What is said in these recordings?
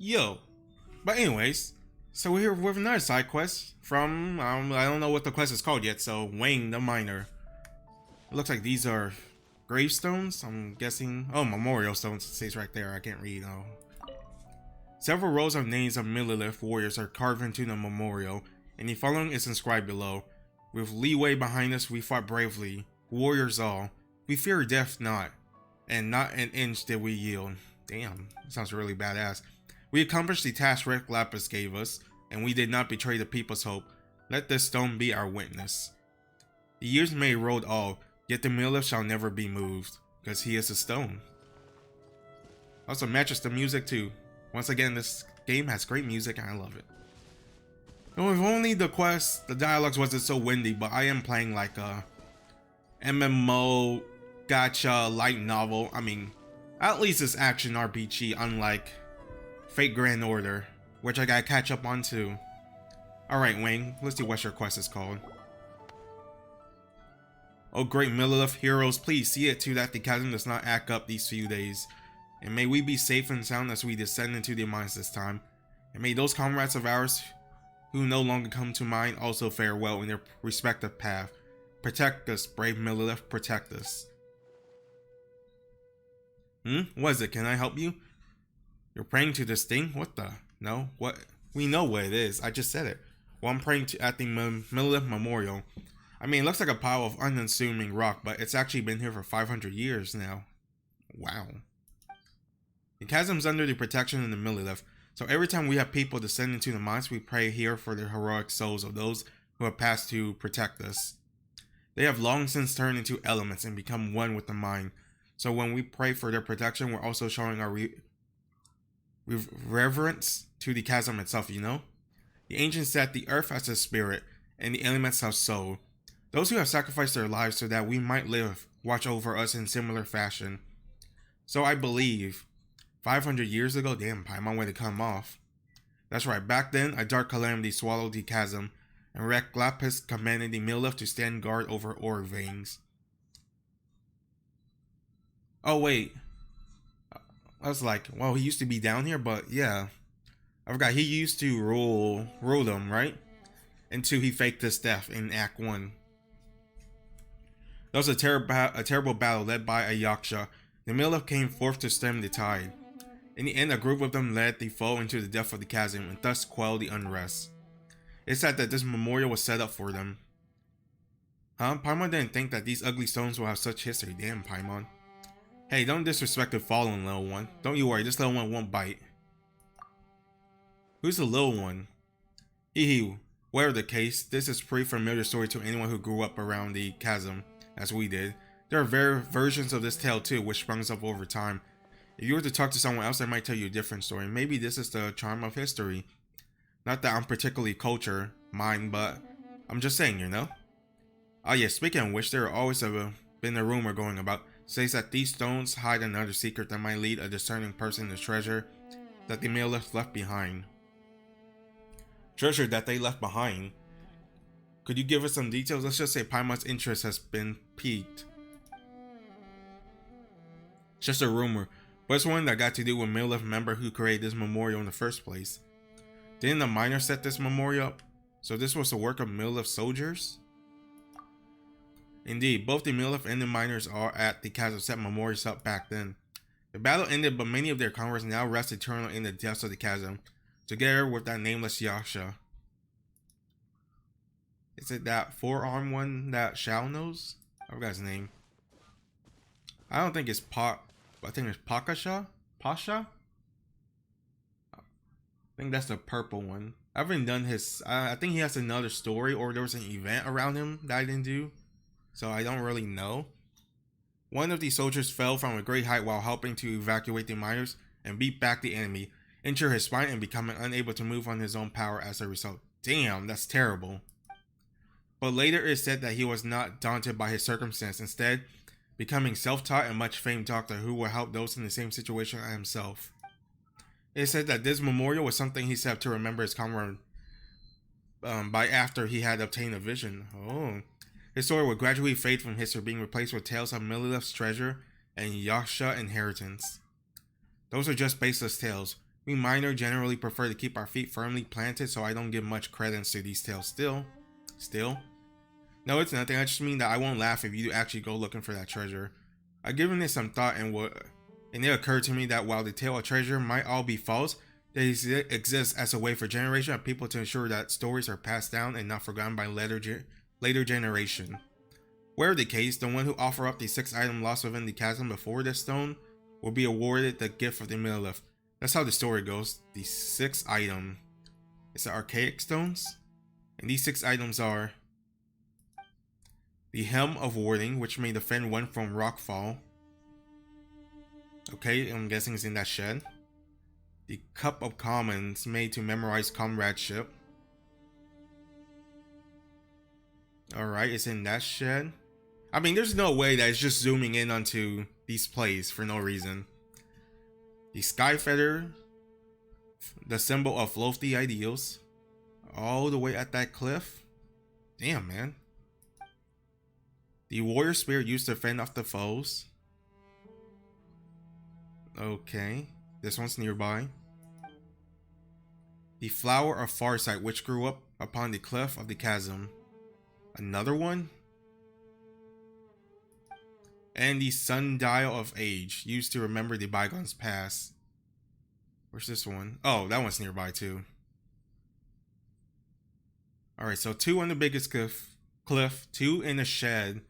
Yo. But anyways, so we're here with another side quest from, I don't know what the quest is called yet, so Wayne the Miner. It looks like these are gravestones, I'm guessing. Oh, memorial stones, it says right there, I can't read. Oh. Several rows of names of Millennial warriors are carved into the memorial, and the following is inscribed below. With liyue behind us, we fought bravely, warriors all. We fear death not, and not an inch did we yield. Damn, that sounds really badass. We accomplished the task Red Lapis gave us, and we did not betray the people's hope. Let this stone be our witness. The years may erode all, yet the Millennial shall never be moved, because he is a stone. Also matches the music too. Once again, this game has great music and I love it. If only the dialogues wasn't so windy, but I am playing like a MMO, gacha, light novel. I mean, at least it's action RPG, unlike Fate Grand Order, which I gotta catch up on too. Alright Wayne, let's see what your quest is called. Oh great Millennial heroes, please see it to that the chasm does not act up these few days. And may we be safe and sound as we descend into the mines this time. And may those comrades of ours who no longer come to mind also fare well in their respective path. Protect us, brave Millennial, protect us. What is it? Can I help you? You're praying to this thing? What the? No? What? We know what it is. I just said it. Well, I'm praying at the Millennial Memorial. I mean, it looks like a pile of unassuming rock, but it's actually been here for 500 years now. Wow. The chasm's under the protection of the Millennial, so every time we have people descend into the mines, we pray here for the heroic souls of those who have passed to protect us. They have long since turned into elements and become one with the mine, so when we pray for their protection, we're also showing our reverence to the chasm itself, you know? The ancients said the earth has a spirit, and the elements have soul. Those who have sacrificed their lives so that we might live, watch over us in similar fashion. So I believe 500 years ago, damn, Paimon way to come off. That's right, back then, a dark calamity swallowed the chasm, and Red Lapis commanded the Millennial to stand guard over ore veins. Oh wait, I was like, well, he used to be down here, but yeah, I forgot he used to rule them, right? Until he faked his death in Act 1. That was a terrible battle led by a yaksha. The Millennial came forth to stem the tide. In the end, a group of them led the foe into the depth of the chasm and thus quelled the unrest. It's said that this memorial was set up for them. Huh? Paimon didn't think that these ugly stones will have such history. Damn, Paimon. Hey, don't disrespect the fallen little one. Don't you worry, this little one won't bite. Who's the little one? Hee. Whatever the case, this is a pretty familiar story to anyone who grew up around the chasm, as we did. There are versions of this tale too, which sprung up over time. If you were to talk to someone else, they might tell you a different story. Maybe this is the charm of history. Not that I'm particularly culture mind, but I'm just saying, you know? Oh yeah, speaking of which, there always been a rumor going about, says that these stones hide another secret that might lead a discerning person to treasure that the Millennial left behind. Treasure that they left behind? Could you give us some details? Let's just say Paimon's interest has been piqued. It's just a rumor, but it's one that got to do with Millennial member who created this memorial in the first place. Didn't the miner set this memorial up? So this was the work of Millennial soldiers? Indeed, both the Millennial and the miners are at the chasm set memorials up back then. The battle ended, but many of their comrades now rest eternally in the depths of the chasm, together with that nameless yaksha. Is it that four-armed one that Shao knows? I forgot his name. I don't think it's I think it's Pakasha? Pasha? I think that's the purple one. I haven't done his... I think he has another story, or there was an event around him that I didn't do. So I don't really know. One of the soldiers fell from a great height while helping to evacuate the miners and beat back the enemy, injure his spine and becoming unable to move on his own power as a result. Damn, that's terrible. But later it said that he was not daunted by his circumstance, instead becoming self-taught and much famed doctor who will help those in the same situation as himself. It said that this memorial was something he set up to remember his comrade by after he had obtained a vision. Oh. His story would gradually fade from history, being replaced with tales of Millennial's treasure and yaksha inheritance. Those are just baseless tales. We minor generally prefer to keep our feet firmly planted, so I don't give much credence to these tales still. No, it's nothing. I just mean that I won't laugh if you actually go looking for that treasure. I've given it some thought and it occurred to me that while the tale of treasure might all be false, they exist as a way for generation of people to ensure that stories are passed down and not forgotten by later generation. Whatever the case, the one who offer up the 6 item lost within the chasm before this stone will be awarded the gift of the millilith. That's how the story goes. The 6 item. It's the archaic stones. And these 6 items are the Helm of Warding, which may defend one from rockfall. Okay, I'm guessing it's in that shed. The Cup of Commons, made to memorize comradeship. Alright, it's in that shed. I mean, there's no way that it's just zooming in onto these plays for no reason. The Sky Feather, the symbol of lofty ideals. All the way at that cliff. Damn, man. The Warrior Spirit used to fend off the foes. Okay, this one's nearby. The Flower of Farsight, which grew up upon the cliff of the chasm. Another one? And the Sundial of Age, used to remember the bygones past. Where's this one? Oh, that one's nearby too. Alright, so 2 on the biggest cliff, 2 in a shed,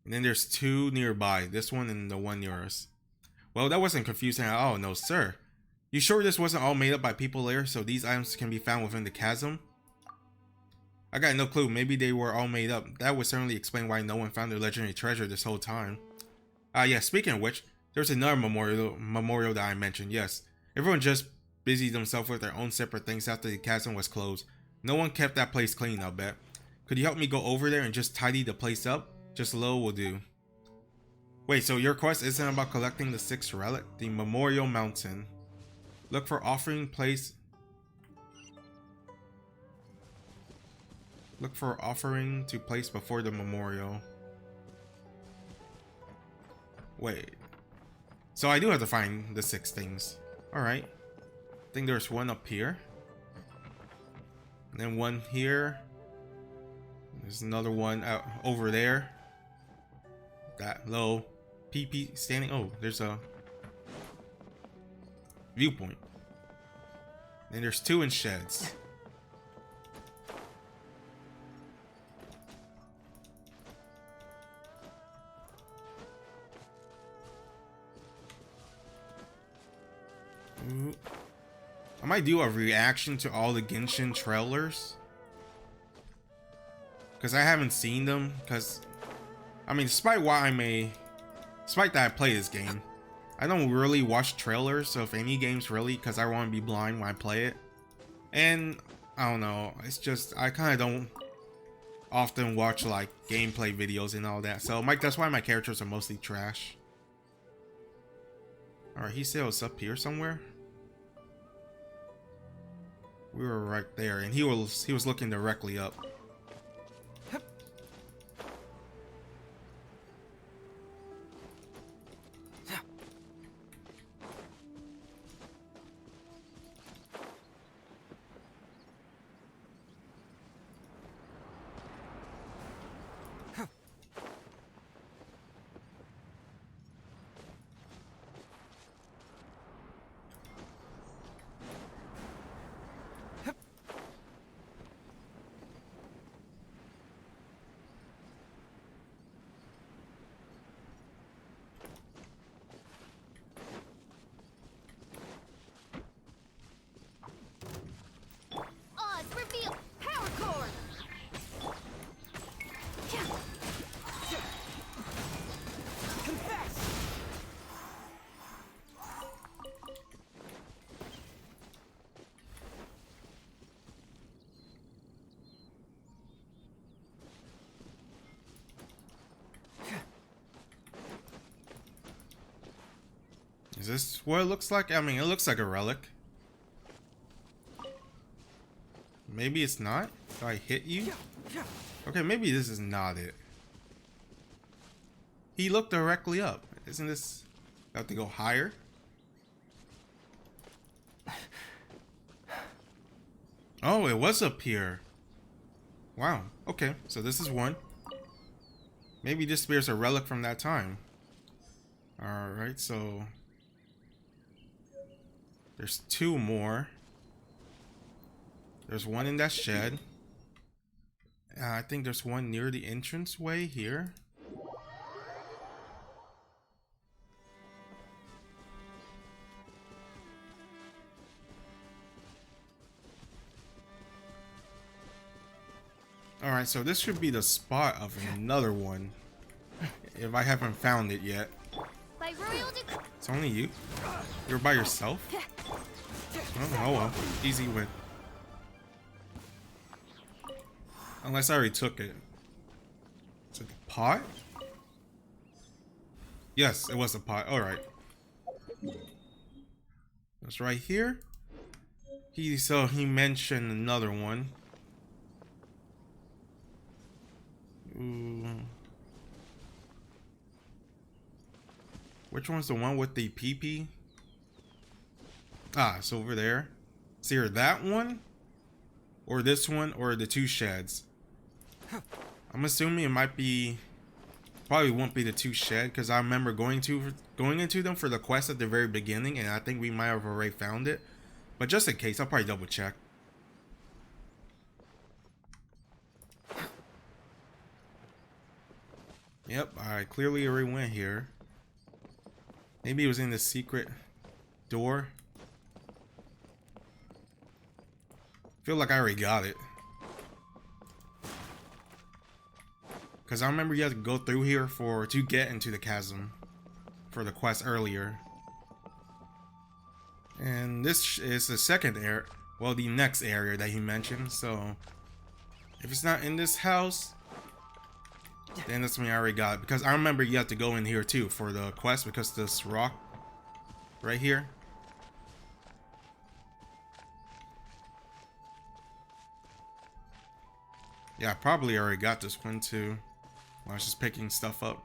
and then there's 2 nearby. This one and the one near us. Well, that wasn't confusing at all, no sir. You sure this wasn't all made up by people there, so these items can be found within the chasm? I got no clue, maybe they were all made up. That would certainly explain why no one found their legendary treasure this whole time. Yeah, speaking of which, there's another memorial that I mentioned, yes. Everyone just busied themselves with their own separate things after the chasm was closed. No one kept that place clean, I'll bet. Could you help me go over there and just tidy the place up? Just a little will do. Wait, so your quest isn't about collecting the 6th relic? The Memorial Mountain. Look for offering place. Look for offering to place before the memorial. Wait. So I do have to find the 6 things. Alright. I think there's one up here. And then one here. There's another one out over there. That low PP standing. Oh, there's a viewpoint. Then there's 2 in sheds. Ooh. I might do a reaction to all the Genshin trailers, because I haven't seen them. Because I mean, despite that I play this game, I don't really watch trailers of any games really, because I want to be blind when I play it. And I don't know, it's just I kind of don't often watch like gameplay videos and all that. So that's why my characters are mostly trash. Alright, he said it was up here somewhere. We were right there, and he was looking directly up. Is this what it looks like? I mean, it looks like a relic. Maybe it's not? Do I hit you? Okay, maybe this is not it. He looked directly up. Isn't this... I have to go higher? Oh, it was up here. Wow. Okay, so this is one. Maybe this spear's a relic from that time. Alright, so there's two more. There's one in that shed. I think there's one near the entranceway here. Alright, so this should be the spot of another one. If I haven't found it yet. It's only you? You're by yourself? Oh well. Easy win. Unless I already took it. Is it the pot? Yes, it was a pot. Alright. That's right here. So he mentioned another one. Ooh. Which one's the one with the PP? Ah, it's over there. It's either that one, or this one, or the two sheds. I'm assuming it might be, probably won't be the two shed, because I remember going into them for the quest at the very beginning, and I think we might have already found it. But just in case, I'll probably double check. Yep, I clearly already went here. Maybe it was in the secret door. Feel like I already got it. Because I remember you had to go through here to get into the chasm for the quest earlier. And this is the second area, well, the next area that he mentioned. So if it's not in this house, then that's when I already got it. Because I remember you have to go in here too for the quest, because this rock right here. Yeah, I probably already got this one too. I was just picking stuff up.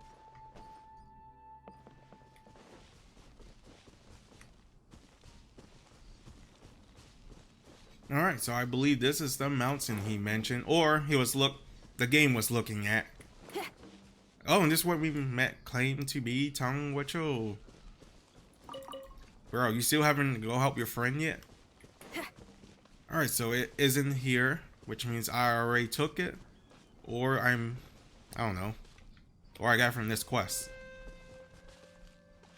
Alright, so I believe this is the mountain he mentioned, or the game was looking at. Oh, and this is what we claim to be Tong Wacho. Bro, you still haven't go help your friend yet? Alright, so it isn't here, which means I already took it, or I don't know, or I got it from this quest.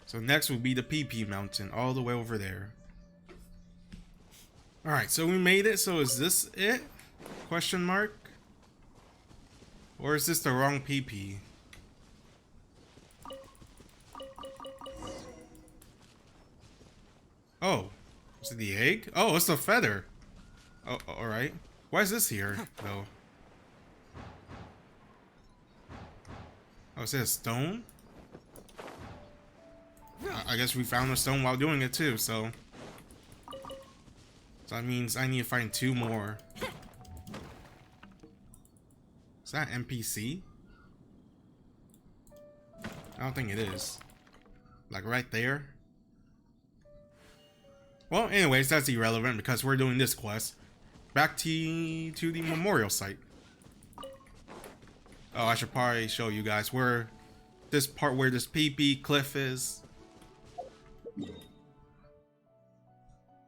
So next will be the PP mountain, all the way over there. Alright, so we made it, so is this it? Question mark? Or is this the wrong PP? Oh, is it the egg? Oh, it's the feather. Oh, alright. Why is this here, though? Oh, is it a stone? I guess we found a stone while doing it too, so that means I need to find two more. Is that NPC? I don't think it is. Like right there? Well, anyways, that's irrelevant because we're doing this quest. Back to the memorial site. Oh, I should probably show you guys where this part where this PP cliff is.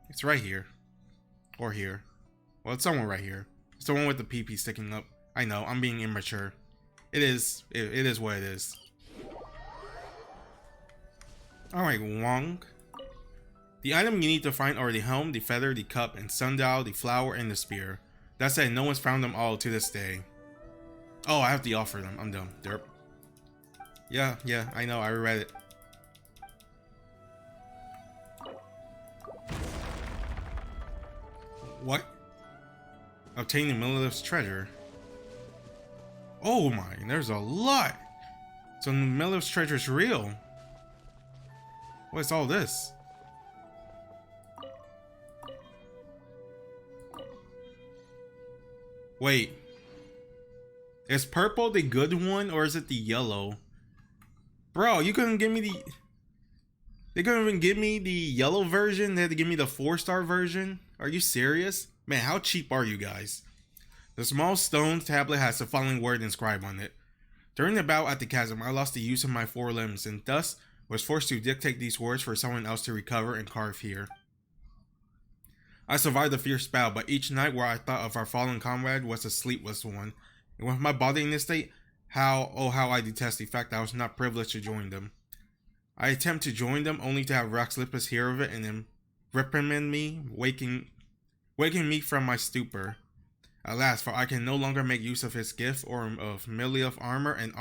It's right here. Or here. Well, it's somewhere right here. It's the one with the PP sticking up. I know, I'm being immature. It is what it is. Alright, Wong. The item you need to find are the helm, the feather, the cup, and sundial, the flower, and the spear. That said, no one's found them all to this day. Oh, I have to offer them. I'm dumb. Derp. Yeah, I know. I read it. What? Obtain the Millennial's treasure. Oh my, there's a lot. So the Millennial's treasure is real. What's all this? Wait. Is purple the good one or is it the yellow? Bro, you couldn't give me the... They couldn't even give me the yellow version. They had to give me the 4-star version. Are you serious? Man, how cheap are you guys? The small stone tablet has the following word inscribed on it. During the bout at the chasm, I lost the use of my 4 limbs and thus was forced to dictate these words for someone else to recover and carve here. I survived the fierce battle, but each night where I thought of our fallen comrade was a sleepless one. And with my body in this state, how I detest the fact that I was not privileged to join them. I attempt to join them only to have Roxlippus hear of it and then reprimand me, waking me from my stupor. Alas, for I can no longer make use of his gift or of merely of armor and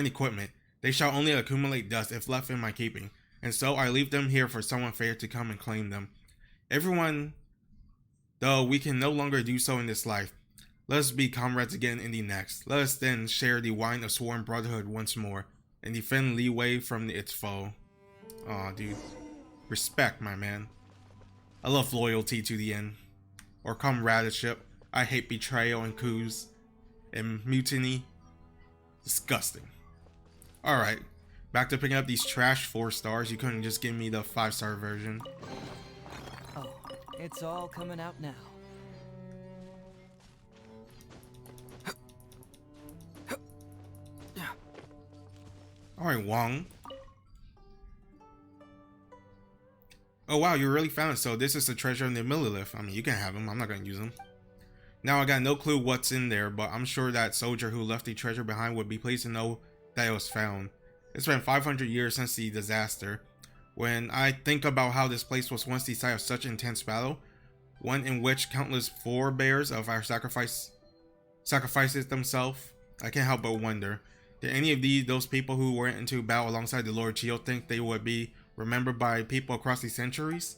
equipment. They shall only accumulate dust if left in my keeping, and so I leave them here for someone fair to come and claim them. Everyone, though we can no longer do so in this life, let us be comrades again in the next. Let us then share the wine of sworn brotherhood once more, and defend liyue from its foe. Aw, dude. Respect, my man. I love loyalty to the end. Or comradeship. I hate betrayal and coups. And mutiny. Disgusting. Alright. Back to picking up these trash 4 stars. You couldn't just give me the 5-star version. Oh, it's all coming out now. Alright, Wong. Oh wow, you really found it. So this is the treasure in the Millennial. I mean, you can have them. I'm not going to use them. Now I got no clue what's in there, but I'm sure that soldier who left the treasure behind would be pleased to know that it was found. It's been 500 years since the disaster. When I think about how this place was once the site of such intense battle, one in which countless forebears of our sacrifices themselves, I can't help but wonder, did any of those people who went into battle alongside the Lord Chiyo think they would be remembered by people across the centuries?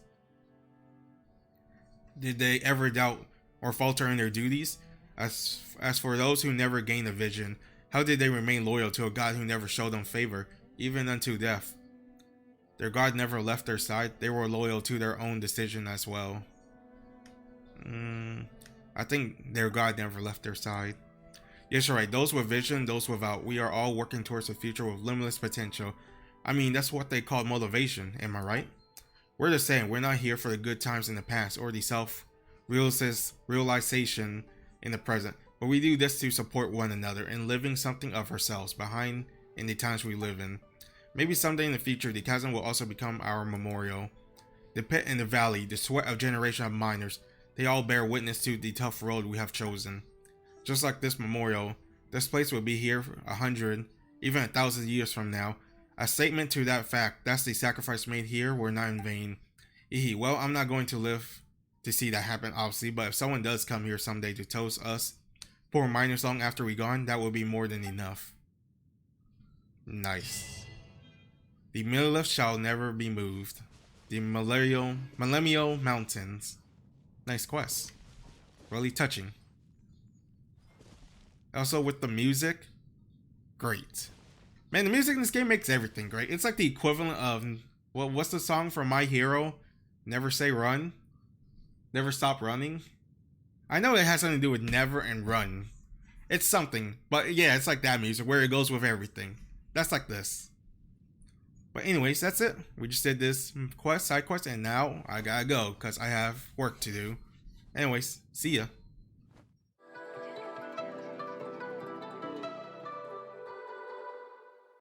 Did they ever doubt or falter in their duties? As for those who never gained a vision, how did they remain loyal to a god who never showed them favor, even unto death? Their god never left their side. They were loyal to their own decision as well. I think their god never left their side. Yes, you're right. Those with vision, those without. We are all working towards a future with limitless potential. I mean, that's what they call motivation, am I right? We're just saying we're not here for the good times in the past or the self-realization in the present, but we do this to support one another in living something of ourselves behind in the times we live in. Maybe someday in the future, the chasm will also become our memorial. The pit and the valley, the sweat of generations of miners, they all bear witness to the tough road we have chosen. Just like this memorial, this place will be here 100, even 1,000 years from now. A statement to that fact, that's the sacrifice made here were not in vain. Well, I'm not going to live to see that happen, obviously, but if someone does come here someday to toast us, poor miners long after we gone, that will be more than enough. Nice. The Millennial shall never be moved. The Millennial Mountains. Nice quest. Really touching. Also with the music, great. Man, the music in this game makes everything great. It's like the equivalent of, well, what's the song from My Hero? Never Say Run? Never Stop Running? I know it has something to do with never and run. It's something, but yeah, it's like that music where it goes with everything. That's like this. But anyways, that's it. We just did this side quest, and now I gotta go because I have work to do. Anyways, see ya.